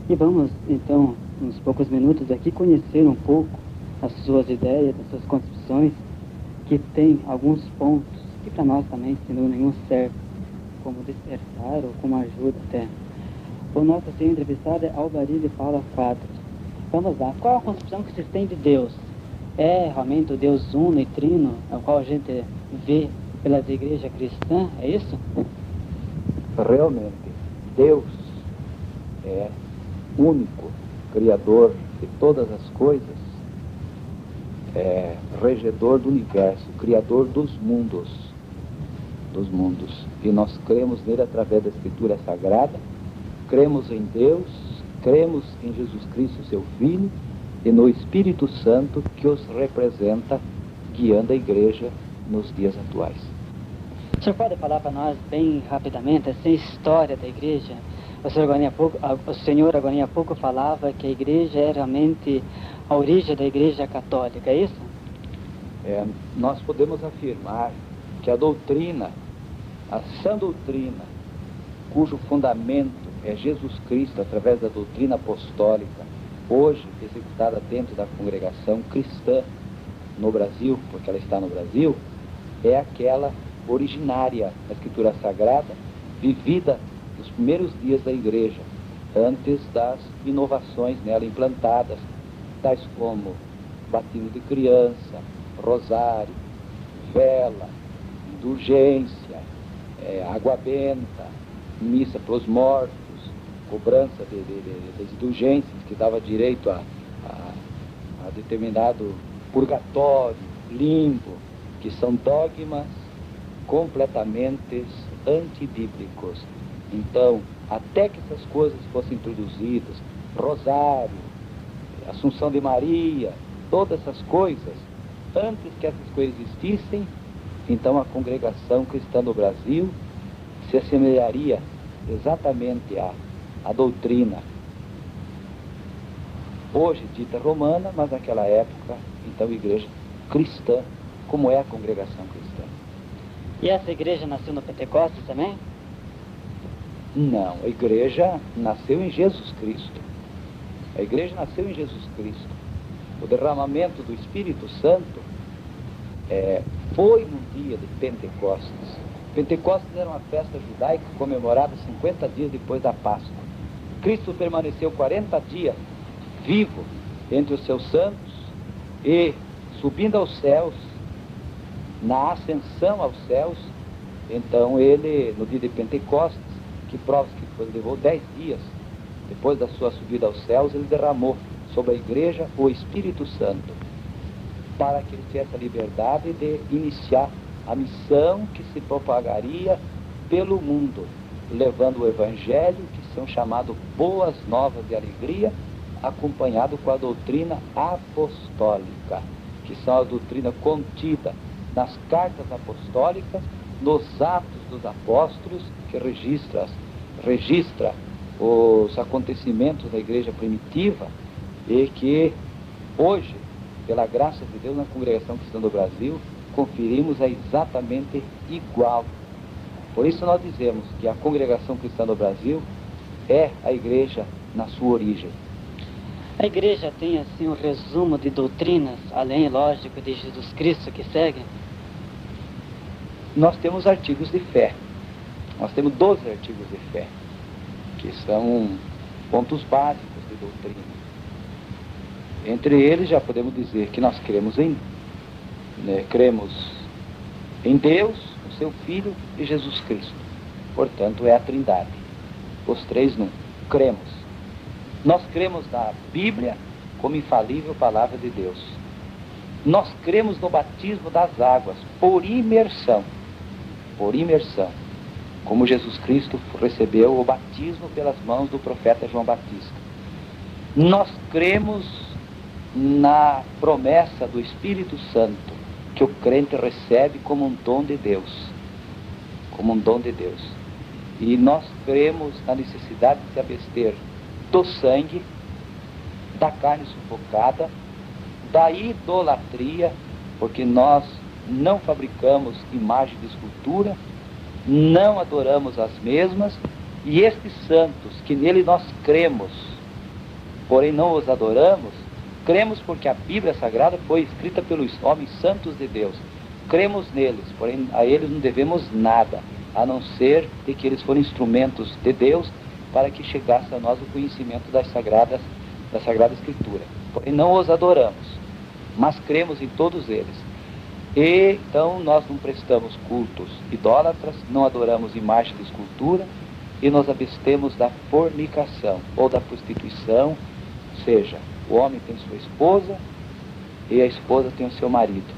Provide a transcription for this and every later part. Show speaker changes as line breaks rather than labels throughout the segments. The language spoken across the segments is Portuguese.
E vamos, então, uns poucos minutos aqui, conhecer um pouco as suas ideias, as suas concepções, que tem alguns pontos que para nós também, sem dúvida nenhuma, serve como despertar ou como ajuda até. O nosso assim, entrevistado é Alvarilho de Paula Quadros. Vamos lá, qual a concepção que vocês têm de Deus? É realmente o Deus uno e trino, ao qual a gente vê pelas igrejas cristãs, é isso?
Realmente, Deus é único, Criador de todas as coisas, é regedor do universo, Criador dos mundos. E nós cremos nele através da Escritura Sagrada, cremos em Deus, cremos em Jesus Cristo, seu Filho, e no Espírito Santo que os representa, guiando a igreja nos dias atuais.
O senhor pode falar para nós bem rapidamente, assim, a história da igreja? O senhor agora há pouco falava que a igreja é realmente a origem da igreja católica, é isso?
Nós podemos afirmar que a doutrina, a sã doutrina, cujo fundamento é Jesus Cristo, através da doutrina apostólica, hoje executada dentro da congregação cristã no Brasil, porque ela está no Brasil, é aquela originária da Escritura Sagrada, vivida nos primeiros dias da igreja, antes das inovações nela implantadas, tais como batismo de criança, rosário, vela, indulgência, água benta, missa para os mortos, cobrança das indulgências que dava direito a determinado purgatório, limbo, que são dogmas completamente antibíblicos. Então, até que essas coisas fossem introduzidas, rosário, Assunção de Maria, todas essas coisas, antes que essas coisas existissem, então a congregação cristã no Brasil se assemelharia exatamente à doutrina hoje dita romana, mas naquela época, então, igreja cristã, como é a congregação cristã.
E essa igreja nasceu no Pentecostes também?
Não, a igreja nasceu em Jesus Cristo. A igreja nasceu em Jesus Cristo. O derramamento do Espírito Santo foi no dia de Pentecostes. Pentecostes era uma festa judaica comemorada 50 dias depois da Páscoa. Cristo permaneceu 40 dias vivo entre os seus santos e, subindo aos céus, na ascensão aos céus, então ele, no dia de Pentecostes, que prova que levou 10 dias, depois da sua subida aos céus, ele derramou sobre a igreja o Espírito Santo, para que ele tivesse a liberdade de iniciar a missão que se propagaria pelo mundo, levando o Evangelho, que são chamados boas novas de alegria, acompanhado com a doutrina apostólica, que são a doutrina contida nas cartas apostólicas, nos Atos dos Apóstolos, que registra os acontecimentos da igreja primitiva, e que hoje, pela graça de Deus, na congregação cristã do Brasil, conferimos a exatamente igual. Por isso nós dizemos que a congregação cristã do Brasil é a igreja na sua origem.
A igreja tem assim um resumo de doutrinas, além, lógico, de Jesus Cristo que segue?
Nós temos artigos de fé. Nós temos 12 artigos de fé, que são pontos básicos de doutrina. Entre eles já podemos dizer que nós cremos em Deus, o seu Filho e Jesus Cristo. Portanto, é a Trindade. Os três num. Cremos. Nós cremos na Bíblia como infalível palavra de Deus. Nós cremos no batismo das águas, por imersão. Por imersão. Como Jesus Cristo recebeu o batismo pelas mãos do profeta João Batista. Nós cremos na promessa do Espírito Santo, que o crente recebe como um dom de Deus. Como um dom de Deus. E nós cremos na necessidade de se abster do sangue, da carne sufocada, da idolatria, porque nós não fabricamos imagem de escultura, não adoramos as mesmas, e estes santos, que nele nós cremos, porém não os adoramos, cremos porque a Bíblia Sagrada foi escrita pelos homens santos de Deus. Cremos neles, porém a eles não devemos nada, a não ser de que eles foram instrumentos de Deus para que chegasse a nós o conhecimento da Sagrada Escritura. Porém não os adoramos, mas cremos em todos eles. E então nós não prestamos cultos idólatras, não adoramos imagem de escultura e nos abstemos da fornicação ou da prostituição, ou seja, o homem tem sua esposa e a esposa tem o seu marido.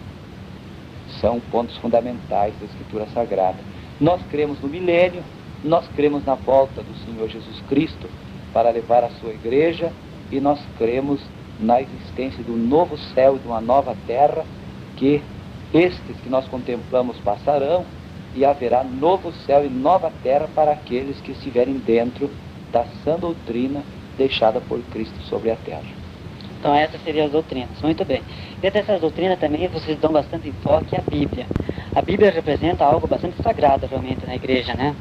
São pontos fundamentais da Escritura Sagrada. Nós cremos no milênio, nós cremos na volta do Senhor Jesus Cristo para levar a sua igreja e nós cremos na existência de um novo céu e de uma nova terra, que estes que nós contemplamos passarão e haverá novo céu e nova terra para aqueles que estiverem dentro da sã doutrina deixada por Cristo sobre a terra.
Então essas seriam as doutrinas. Muito bem. Dentro dessas doutrinas também vocês dão bastante enfoque à Bíblia. A Bíblia representa algo bastante sagrado realmente na igreja, né?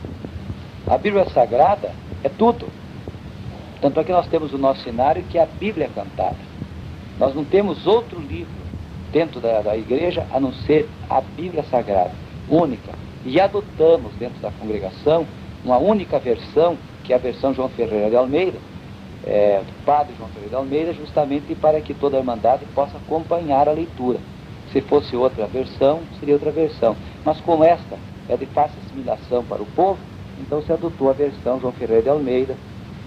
A Bíblia Sagrada é tudo. Tanto é que nós temos o nosso cenário que é a Bíblia cantada. Nós não temos outro livro dentro da igreja a não ser a Bíblia Sagrada, única. E adotamos dentro da congregação uma única versão, que é a versão João Ferreira de Almeida, do padre João Ferreira de Almeida, justamente para que toda a Irmandade possa acompanhar a leitura. Se fosse outra versão, seria outra versão. Mas como esta é de fácil assimilação para o povo, então se adotou a versão João Ferreira de Almeida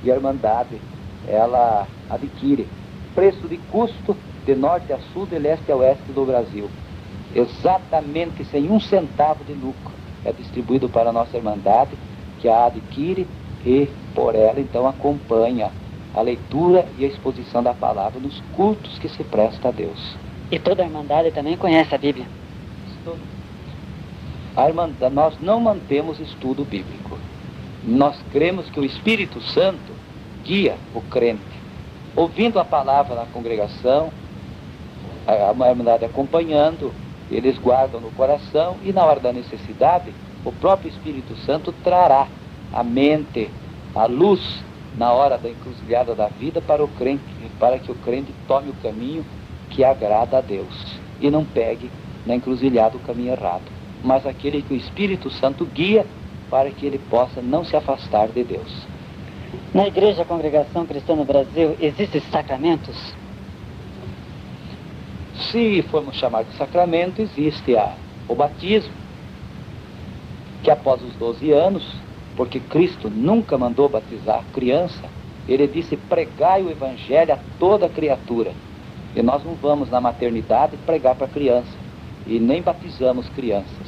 e a Irmandade, ela adquire preço de custo de norte a sul, de leste a oeste do Brasil. Exatamente sem um centavo de lucro. É distribuído para a nossa Irmandade, que a adquire e por ela então acompanha a leitura e a exposição da palavra nos cultos que se presta a Deus.
E toda a Irmandade também conhece a Bíblia?
Nós não mantemos estudo bíblico. Nós cremos que o Espírito Santo guia o crente. Ouvindo a palavra na congregação, a Irmandade acompanhando, eles guardam no coração e na hora da necessidade, o próprio Espírito Santo trará a mente, a luz, na hora da encruzilhada da vida para o crente, para que o crente tome o caminho que agrada a Deus e não pegue na encruzilhada o caminho errado, mas aquele que o Espírito Santo guia para que ele possa não se afastar de Deus.
Na Igreja Congregação Cristã no Brasil, existem sacramentos?
Se formos chamar de sacramento, existe o batismo, que após os 12 anos, porque Cristo nunca mandou batizar criança, ele disse: pregai o Evangelho a toda criatura. E nós não vamos na maternidade pregar para criança, e nem batizamos crianças.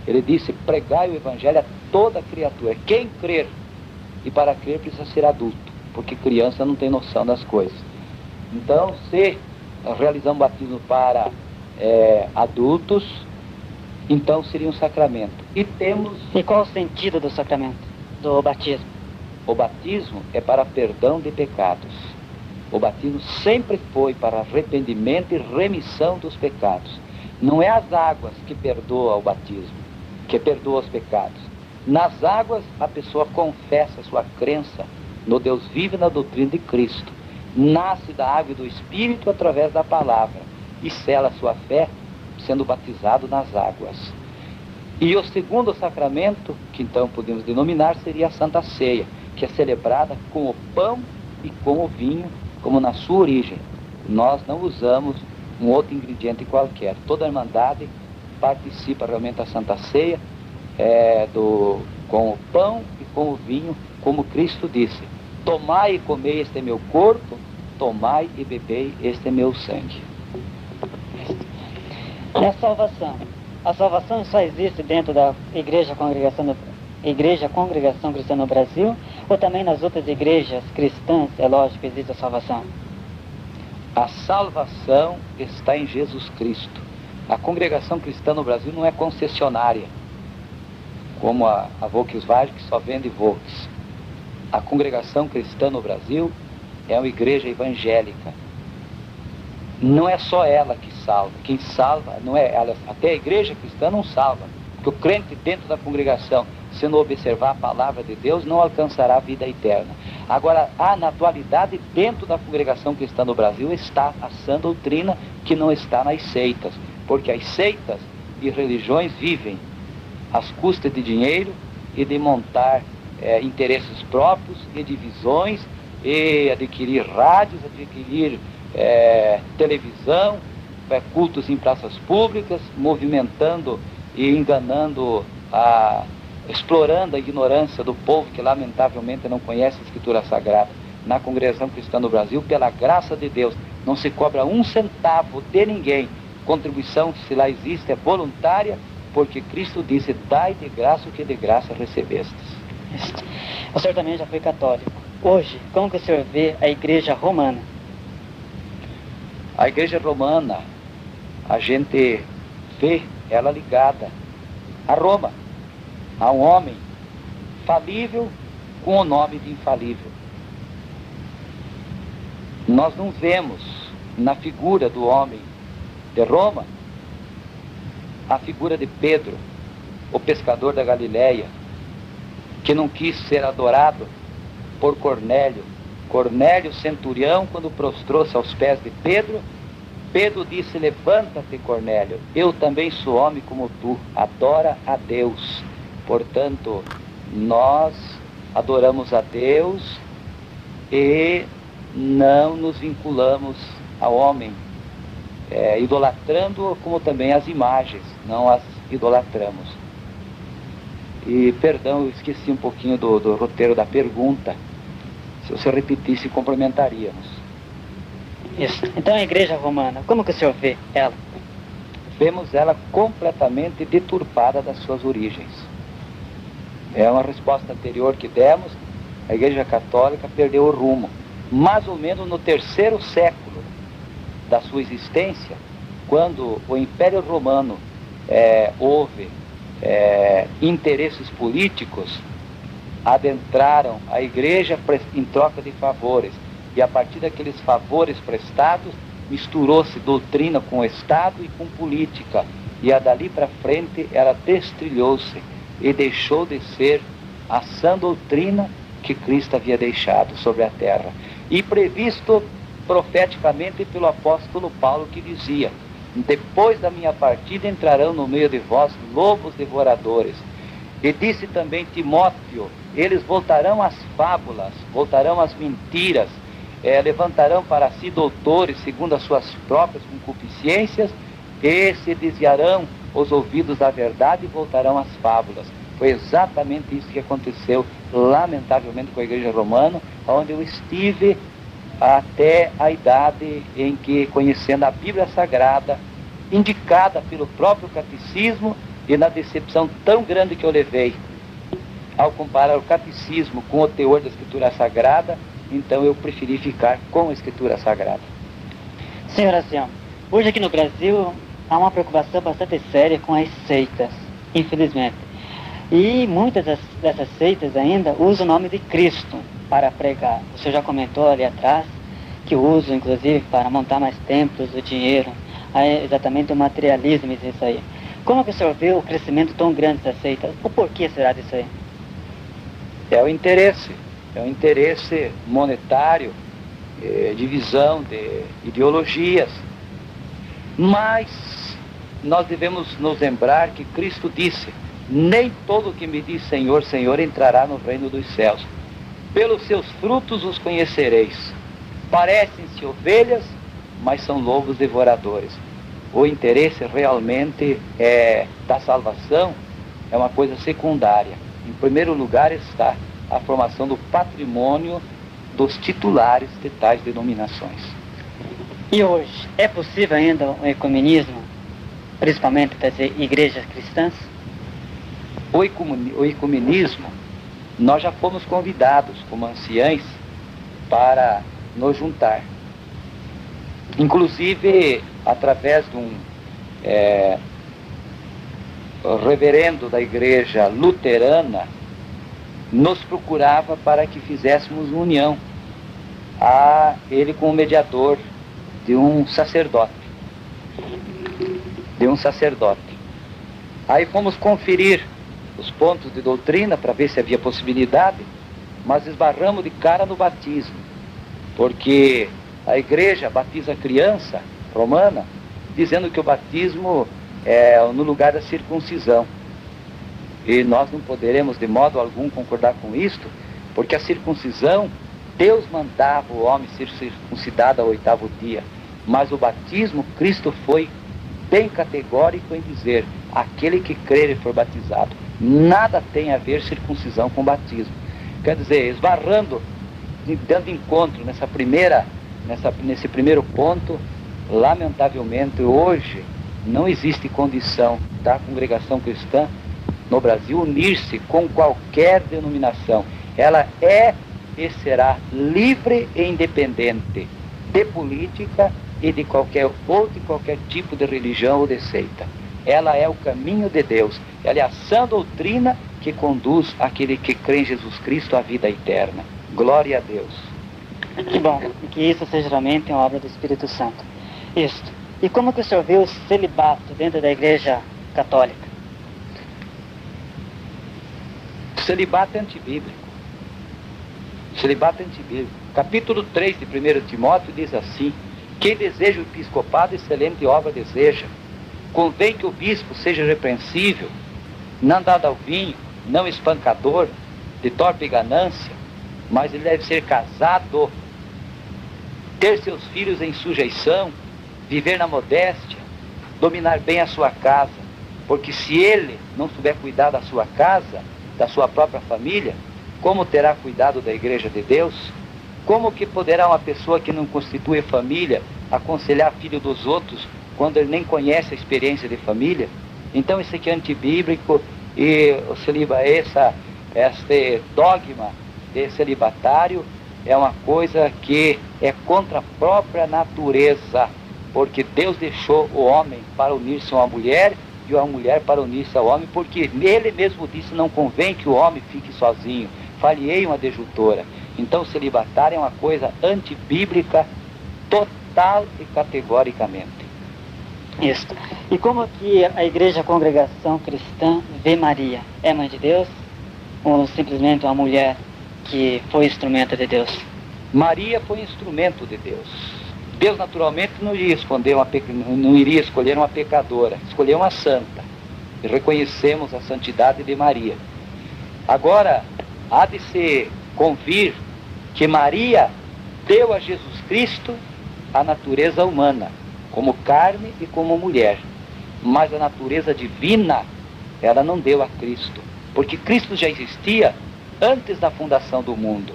Ele disse: pregai o Evangelho a toda criatura, quem crer, e para crer precisa ser adulto, porque criança não tem noção das coisas. Então, se realizamos batismo para adultos, então seria um sacramento.
E qual o sentido do sacramento, do batismo?
O batismo é para perdão de pecados. O batismo sempre foi para arrependimento e remissão dos pecados. Não é as águas que perdoam o batismo, que perdoam os pecados. Nas águas a pessoa confessa sua crença no Deus vivo e na doutrina de Cristo. Nasce da água e do Espírito através da palavra e sela sua fé sendo batizado nas águas. E o segundo sacramento, que então podemos denominar, seria a Santa Ceia, que é celebrada com o pão e com o vinho, como na sua origem. Nós não usamos um outro ingrediente qualquer. Toda a Irmandade participa realmente da Santa Ceia, com o pão e com o vinho, como Cristo disse: tomai e comei, este é meu corpo, tomai e bebei, este é meu sangue.
E a salvação? A salvação só existe dentro da Igreja Congregação Cristã no Brasil, ou também nas outras igrejas cristãs, é lógico, existe a salvação?
A salvação está em Jesus Cristo. A Congregação Cristã no Brasil não é concessionária, como a Volkswagen, que só vende Volks. A Congregação Cristã no Brasil é uma igreja evangélica. Não é só ela que salva. Quem salva não é ela. Até a igreja cristã não salva. Porque o crente dentro da congregação, se não observar a palavra de Deus, não alcançará a vida eterna. Agora, na atualidade, dentro da congregação cristã no Brasil, está a sã doutrina que não está nas seitas, porque as seitas e religiões vivem às custas de dinheiro e de montar interesses próprios e divisões, e adquirir rádios, adquirir televisão, cultos em praças públicas, movimentando e enganando, explorando a ignorância do povo que lamentavelmente não conhece a Escritura Sagrada. Na congregação cristã no Brasil, pela graça de Deus, não se cobra um centavo de ninguém. Contribuição, se lá existe, é voluntária, porque Cristo disse: dai de graça o que de graça recebestes.
O senhor também já foi católico. Hoje, como que o senhor vê a Igreja Romana?
A Igreja Romana, a gente vê ela ligada a Roma, a um homem falível com o nome de infalível. Nós não vemos na figura do homem de Roma a figura de Pedro, o pescador da Galileia, que não quis ser adorado por Cornélio. Cornélio, centurião, quando prostrou-se aos pés de Pedro, Pedro disse: levanta-te, Cornélio, eu também sou homem como tu, adora a Deus. Portanto, nós adoramos a Deus e não nos vinculamos ao homem, idolatrando, como também as imagens, não as idolatramos. E, perdão, eu esqueci um pouquinho do roteiro da pergunta. Se você repetisse, complementaríamos.
Isso. Então a Igreja Romana, como que o senhor vê ela?
Vemos ela completamente deturpada das suas origens. É uma resposta anterior que demos. A Igreja Católica perdeu o rumo. Mais ou menos no 3º século da sua existência, quando o Império Romano houve interesses políticos, adentraram a Igreja em troca de favores, e a partir daqueles favores prestados, misturou-se doutrina com o Estado e com política, e dali para frente ela destrilhou-se e deixou de ser a sã doutrina que Cristo havia deixado sobre a terra, e previsto profeticamente pelo apóstolo Paulo, que dizia: depois da minha partida entrarão no meio de vós lobos devoradores. E disse também Timóteo: eles voltarão às fábulas, voltarão às mentiras, levantarão para si doutores segundo as suas próprias concupiscências, e se desviarão os ouvidos da verdade e voltarão às fábulas. Foi exatamente isso que aconteceu, lamentavelmente, com a Igreja Romana, onde eu estive até a idade em que, conhecendo a Bíblia Sagrada, indicada pelo próprio catecismo, e na decepção tão grande que eu levei ao comparar o catecismo com o teor da Escritura Sagrada, então eu preferi ficar com a Escritura Sagrada.
Senhor Anselmo, hoje aqui no Brasil há uma preocupação bastante séria com as seitas, infelizmente. E muitas dessas seitas ainda usam o nome de Cristo para pregar. O senhor já comentou ali atrás que usam, inclusive, para montar mais templos, o dinheiro, exatamente o materialismo, isso aí. Como que o senhor vê o crescimento tão grande dessas seitas? O porquê será disso aí?
É o interesse monetário, divisão de ideologias. Mas nós devemos nos lembrar que Cristo disse: nem todo que me diz Senhor, Senhor entrará no reino dos céus. Pelos seus frutos os conhecereis. Parecem-se ovelhas, mas são lobos devoradores. O interesse realmente da salvação é uma coisa secundária. Em primeiro lugar está a formação do patrimônio dos titulares de tais denominações.
E hoje, é possível ainda o ecumenismo, principalmente das igrejas cristãs?
O ecumenismo, nós já fomos convidados como anciães para nos juntar. Inclusive, através de um reverendo da igreja luterana, nos procurava para que fizéssemos união, ele como mediador de um sacerdote. Aí fomos conferir os pontos de doutrina para ver se havia possibilidade, mas esbarramos de cara no batismo, porque a igreja batiza a criança romana, dizendo que o batismo é no lugar da circuncisão. E nós não poderemos de modo algum concordar com isto, porque a circuncisão, Deus mandava o homem ser circuncidado ao 8º dia, mas o batismo, Cristo foi bem categórico em dizer: aquele que crer e for batizado. Nada tem a ver circuncisão com batismo. Quer dizer, esbarrando, dando encontro nesse primeiro ponto, lamentavelmente hoje não existe condição da congregação cristã no Brasil unir-se com qualquer denominação. Ela é e será livre e independente de política e de qualquer tipo de religião ou de seita. Ela é o caminho de Deus. Ela é a sã doutrina que conduz aquele que crê em Jesus Cristo à vida eterna. Glória a Deus.
Que bom, e que isso seja realmente uma obra do Espírito Santo. Isto. E como que o senhor vê o celibato dentro da Igreja Católica?
O celibato é antibíblico. O celibato é antibíblico. Capítulo 3 de 1 Timóteo diz assim: quem deseja o episcopado, excelente obra deseja. Convém que o bispo seja repreensível, não dado ao vinho, não espancador, de torpe ganância, mas ele deve ser casado, ter seus filhos em sujeição, viver na modéstia, dominar bem a sua casa, porque se ele não souber cuidar da sua casa, da sua própria família, como terá cuidado da igreja de Deus? Como que poderá uma pessoa que não constitui família aconselhar filho dos outros quando ele nem conhece a experiência de família? Então isso aqui é antibíblico, e este dogma de celibatário é uma coisa que é contra a própria natureza, porque Deus deixou o homem para unir-se a uma mulher e a mulher para unir-se ao homem, porque ele mesmo disse: não convém que o homem fique sozinho, falhei uma adjutora. Então o celibatário é uma coisa antibíblica total e categoricamente.
Isso. E como que a Igreja Congregação Cristã vê Maria? É mãe de Deus ou simplesmente uma mulher que foi instrumento de Deus?
Maria foi instrumento de Deus. Deus naturalmente não iria escolher uma pecadora, escolheu uma santa. E reconhecemos a santidade de Maria. Agora, há de se convir que Maria deu a Jesus Cristo a natureza humana, como carne e como mulher. Mas a natureza divina, ela não deu a Cristo, porque Cristo já existia antes da fundação do mundo.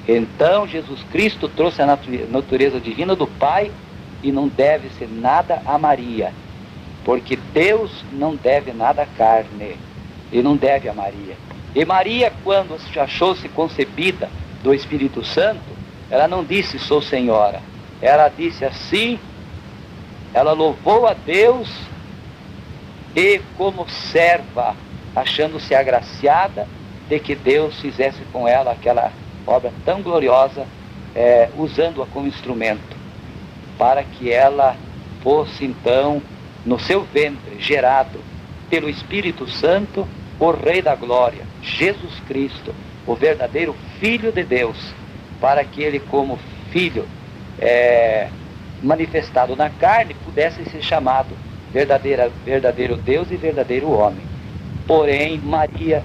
Então Jesus Cristo trouxe a natureza divina do Pai e não deve ser nada a Maria, porque Deus não deve nada à carne e não deve a Maria. E Maria, quando achou-se concebida do Espírito Santo, ela não disse sou senhora, ela disse assim, ela louvou a Deus e como serva, achando-se agraciada de que Deus fizesse com ela aquela obra tão gloriosa, usando-a como instrumento, para que ela fosse então, no seu ventre, gerado pelo Espírito Santo, o Rei da Glória, Jesus Cristo, o verdadeiro Filho de Deus, para que ele, como Filho manifestado na carne, pudesse ser chamado verdadeiro Deus e verdadeiro homem. Porém, Maria,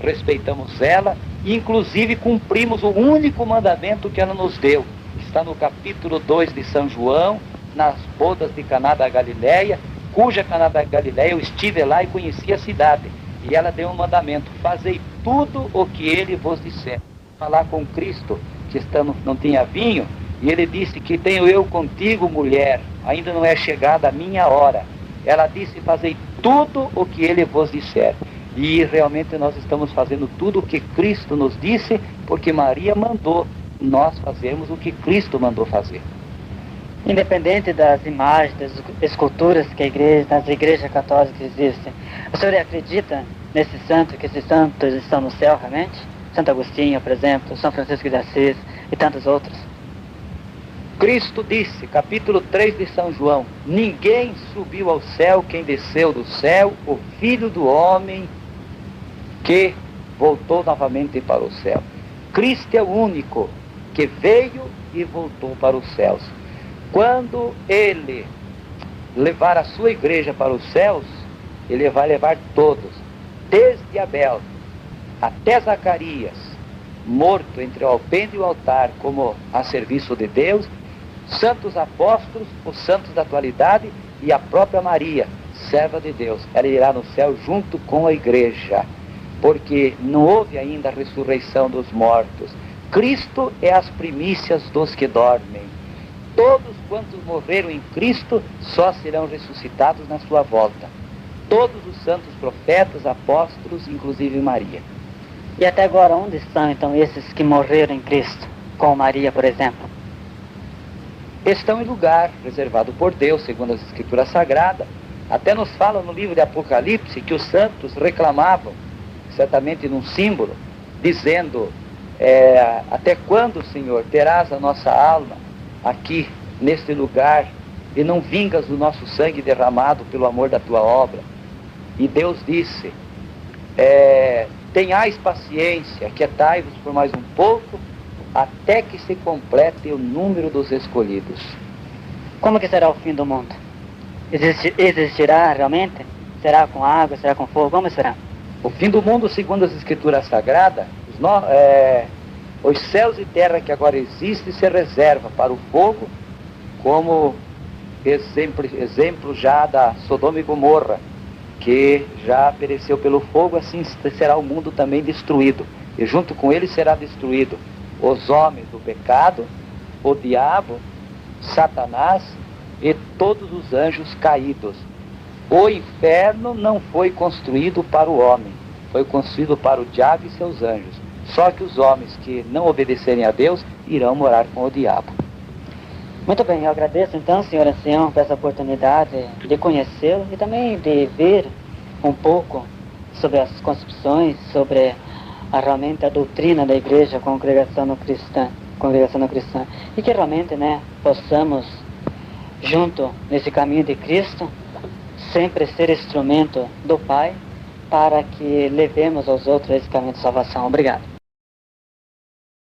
respeitamos ela, e inclusive cumprimos o único mandamento que ela nos deu. Está no capítulo 2 de São João, nas bodas de Caná da Galileia, cuja Caná da Galileia eu estive lá e conheci a cidade. E ela deu um mandamento: fazei tudo o que ele vos disser. Falar com Cristo, que não tinha vinho, e ele disse: que tenho eu contigo, mulher, ainda não é chegada a minha hora. Ela disse: fazei tudo o que ele vos disser. E realmente nós estamos fazendo tudo o que Cristo nos disse, porque Maria mandou nós fazermos o que Cristo mandou fazer.
Independente das imagens, das esculturas que nas igrejas católicas existem, o senhor acredita nesse santo, que esses santos estão no céu realmente? Santo Agostinho, por exemplo, São Francisco de Assis e tantos outros.
Cristo disse, capítulo 3 de São João: ninguém subiu ao céu, quem desceu do céu, o Filho do Homem que voltou novamente para o céu. Cristo é o único que veio e voltou para os céus. Quando Ele levar a sua igreja para os céus, Ele vai levar todos, desde Abel até Zacarias, morto entre o alpendre e o altar, como a serviço de Deus, santos apóstolos, os santos da atualidade e a própria Maria, serva de Deus. Ela irá no céu junto com a igreja, porque não houve ainda a ressurreição dos mortos. Cristo é as primícias dos que dormem. Todos quantos morreram em Cristo só serão ressuscitados na sua volta. Todos os santos profetas, apóstolos, inclusive Maria.
E até agora, onde estão então esses que morreram em Cristo, com Maria, por exemplo?
Estão em lugar reservado por Deus, segundo as Escrituras Sagradas. Até nos fala no livro de Apocalipse que os santos reclamavam, certamente num símbolo, dizendo: até quando, Senhor, terás a nossa alma aqui, neste lugar, e não vingas do nosso sangue derramado pelo amor da tua obra? E Deus disse: tenhais paciência, aquietai-vos por mais um pouco, até que se complete o número dos escolhidos.
Como que será o fim do mundo? Existirá realmente? Será com água? Será com fogo? Como será?
O fim do mundo, segundo as Escrituras Sagradas, os céus e terra que agora existem se reserva para o fogo, como exemplo já da Sodoma e Gomorra, que já pereceu pelo fogo. Assim será o mundo também destruído, e junto com ele será destruído os homens do pecado, o diabo, Satanás e todos os anjos caídos. O inferno não foi construído para o homem, foi construído para o diabo e seus anjos. Só que os homens que não obedecerem a Deus irão morar com o diabo.
Muito bem, eu agradeço então, senhor ancião, por essa oportunidade de conhecê-lo e também de ver um pouco sobre as concepções, sobre realmente a doutrina da igreja congregação cristã, e que realmente, possamos, junto nesse caminho de Cristo, sempre ser instrumento do Pai, para que levemos aos outros esse caminho de salvação. Obrigado.